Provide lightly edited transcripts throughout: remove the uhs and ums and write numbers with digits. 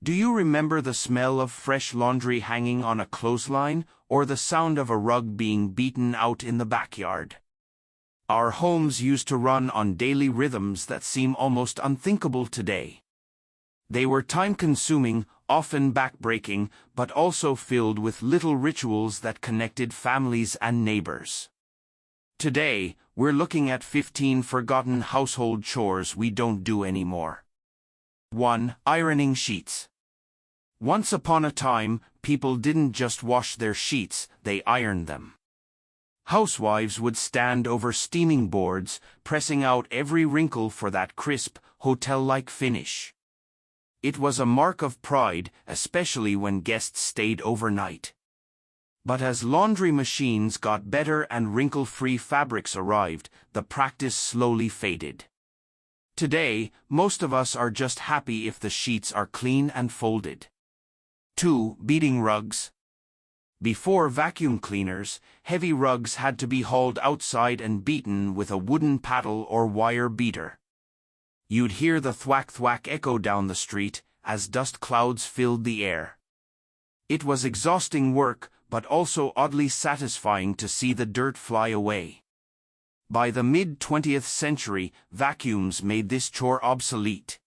Do you remember the smell of fresh laundry hanging on a clothesline, or the sound of a rug being beaten out in the backyard? Our homes used to run on daily rhythms that seem almost unthinkable today. They were time-consuming, often back-breaking, but also filled with little rituals that connected families and neighbors. Today, we're looking at 15 forgotten household chores we don't do anymore. 1. Ironing sheets. Once upon a time, people didn't just wash their sheets, they ironed them. Housewives would stand over steaming boards, pressing out every wrinkle for that crisp, hotel-like finish. It was a mark of pride, especially when guests stayed overnight. But as laundry machines got better and wrinkle-free fabrics arrived, the practice slowly faded. Today, most of us are just happy if the sheets are clean and folded. 2. Beating rugs. Before vacuum cleaners, heavy rugs had to be hauled outside and beaten with a wooden paddle or wire beater. You'd hear the thwack-thwack echo down the street as dust clouds filled the air. It was exhausting work, but also oddly satisfying to see the dirt fly away. By the mid-20th century, vacuums made this chore obsolete.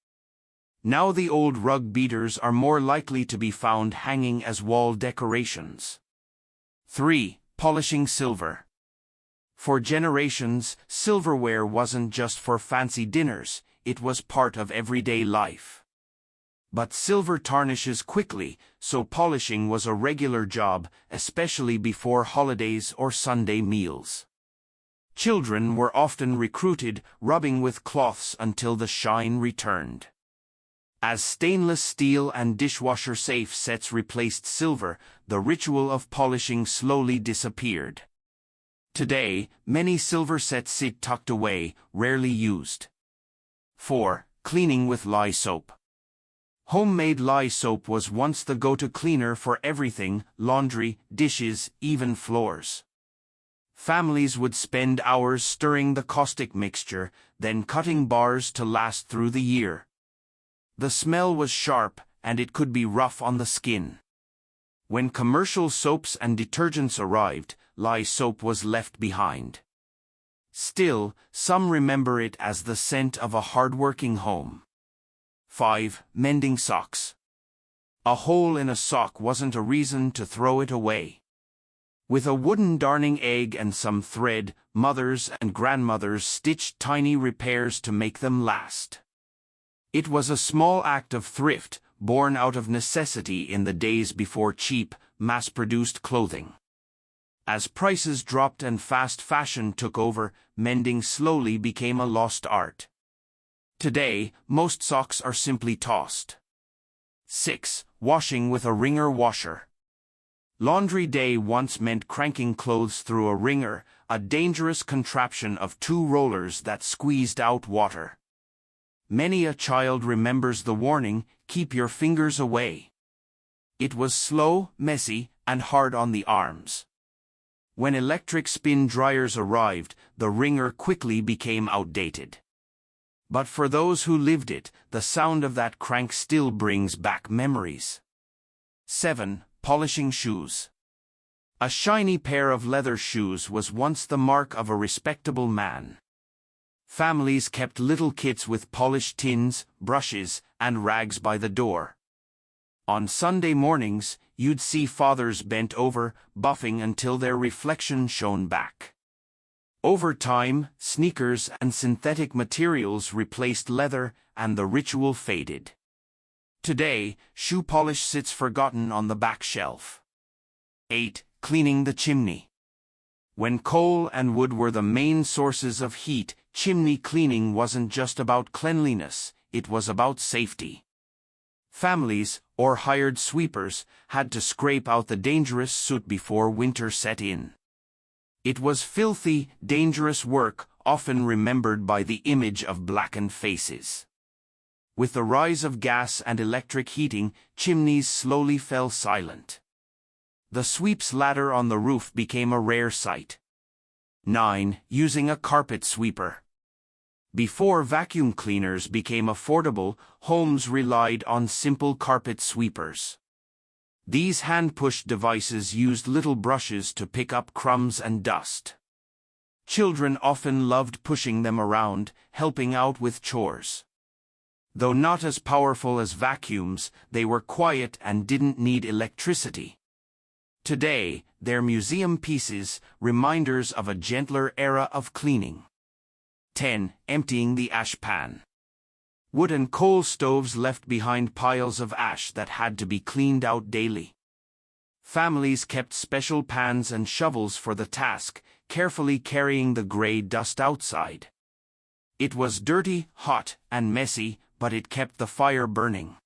Now the old rug beaters are more likely to be found hanging as wall decorations. 3. Polishing silver. For generations, silverware wasn't just for fancy dinners, it was part of everyday life. But silver tarnishes quickly, so polishing was a regular job, especially before holidays or Sunday meals. Children were often recruited, rubbing with cloths until the shine returned. As stainless steel and dishwasher safe sets replaced silver, the ritual of polishing slowly disappeared. Today, many silver sets sit tucked away, rarely used. 4. Cleaning with lye soap. Homemade lye soap was once the go-to cleaner for everything: laundry, dishes, even floors. Families would spend hours stirring the caustic mixture, then cutting bars to last through the year. The smell was sharp, and it could be rough on the skin. When commercial soaps and detergents arrived, lye soap was left behind. Still, some remember it as the scent of a hard-working home. 5. Mending socks. A hole in a sock wasn't a reason to throw it away. With a wooden darning egg and some thread, mothers and grandmothers stitched tiny repairs to make them last. It was a small act of thrift, born out of necessity in the days before cheap, mass-produced clothing. As prices dropped and fast fashion took over, mending slowly became a lost art. Today, most socks are simply tossed. 6. Washing with a wringer washer. Laundry day once meant cranking clothes through a wringer, a dangerous contraption of two rollers that squeezed out water. Many a child remembers the warning, "Keep your fingers away." It was slow, messy, and hard on the arms. When electric spin dryers arrived, the wringer quickly became outdated. But for those who lived it, the sound of that crank still brings back memories. 7. Polishing shoes. A shiny pair of leather shoes was once the mark of a respectable man. Families kept little kits with polished tins, brushes, and rags by the door. On Sunday mornings, you'd see fathers bent over, buffing until their reflection shone back. Over time, sneakers and synthetic materials replaced leather, and the ritual faded. Today, shoe polish sits forgotten on the back shelf. 8. Cleaning the chimney. When coal and wood were the main sources of heat, chimney cleaning wasn't just about cleanliness, it was about safety. Families, or hired sweepers, had to scrape out the dangerous soot before winter set in. It was filthy, dangerous work, often remembered by the image of blackened faces. With the rise of gas and electric heating, chimneys slowly fell silent. The sweep's ladder on the roof became a rare sight. 9. Using a carpet sweeper. Before vacuum cleaners became affordable, homes relied on simple carpet sweepers. These hand-pushed devices used little brushes to pick up crumbs and dust. Children often loved pushing them around, helping out with chores. Though not as powerful as vacuums, they were quiet and didn't need electricity. Today, they're museum pieces, reminders of a gentler era of cleaning. 10. Emptying the ash pan. Wood and coal stoves left behind piles of ash that had to be cleaned out daily. Families kept special pans and shovels for the task, carefully carrying the gray dust outside. It was dirty, hot, and messy, but it kept the fire burning.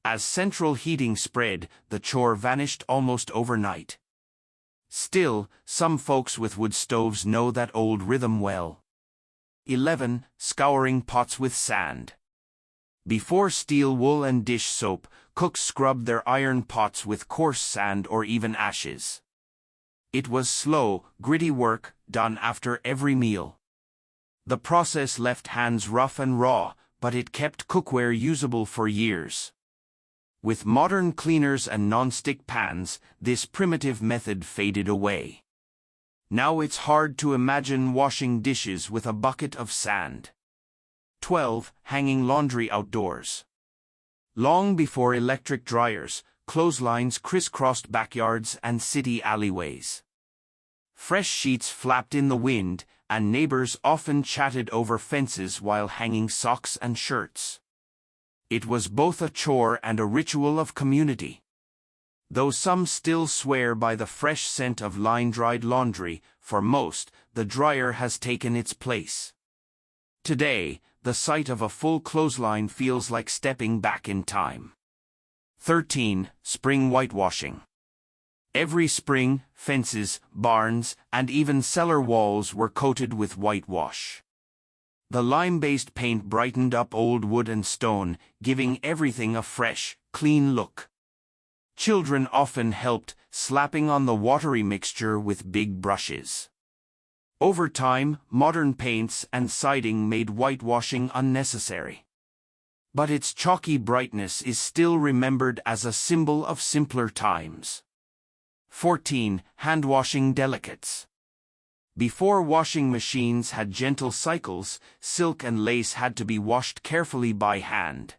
As central heating spread, the chore vanished almost overnight. Still, some folks with wood stoves know that old rhythm well. 11. Scouring pots with sand. Before steel wool and dish soap, cooks scrubbed their iron pots with coarse sand or even ashes. It was slow, gritty work, done after every meal. The process left hands rough and raw, but it kept cookware usable for years. With modern cleaners and non-stick pans, this primitive method faded away. Now it's hard to imagine washing dishes with a bucket of sand. 12. Hanging laundry outdoors. Long before electric dryers, clotheslines crisscrossed backyards and city alleyways. Fresh sheets flapped in the wind, and neighbors often chatted over fences while hanging socks and shirts. It was both a chore and a ritual of community. Though some still swear by the fresh scent of line-dried laundry, for most, the dryer has taken its place. Today, the sight of a full clothesline feels like stepping back in time. 13. Spring whitewashing. Every spring, fences, barns, and even cellar walls were coated with whitewash. The lime-based paint brightened up old wood and stone, giving everything a fresh, clean look. Children often helped, slapping on the watery mixture with big brushes. Over time, modern paints and siding made whitewashing unnecessary. But its chalky brightness is still remembered as a symbol of simpler times. 14. Hand-washing delicates. Before washing machines had gentle cycles, silk and lace had to be washed carefully by hand.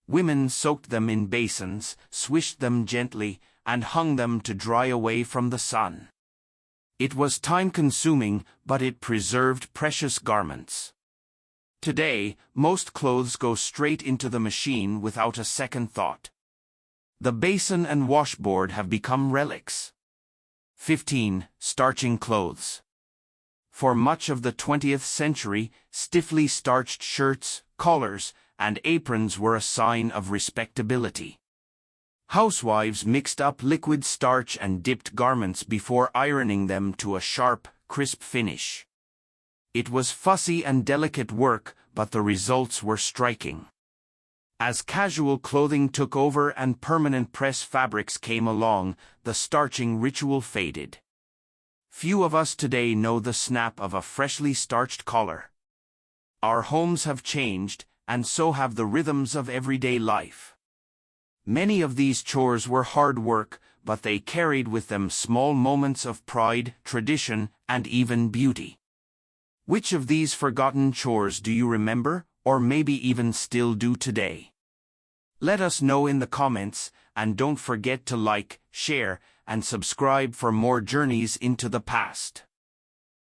Women soaked them in basins, swished them gently, and hung them to dry away from the sun. It was time-consuming, but it preserved precious garments. Today, most clothes go straight into the machine without a second thought. The basin and washboard have become relics. 15. Starching clothes. For much of the 20th century, stiffly starched shirts, collars, and aprons were a sign of respectability. Housewives mixed up liquid starch and dipped garments before ironing them to a sharp, crisp finish. It was fussy and delicate work, but the results were striking. As casual clothing took over and permanent press fabrics came along, the starching ritual faded. Few of us today know the snap of a freshly starched collar. Our homes have changed, and so have the rhythms of everyday life. Many of these chores were hard work, but they carried with them small moments of pride, tradition, and even beauty. Which of these forgotten chores do you remember, or maybe even still do today? Let us know in the comments, and don't forget to like, share, and subscribe for more journeys into the past.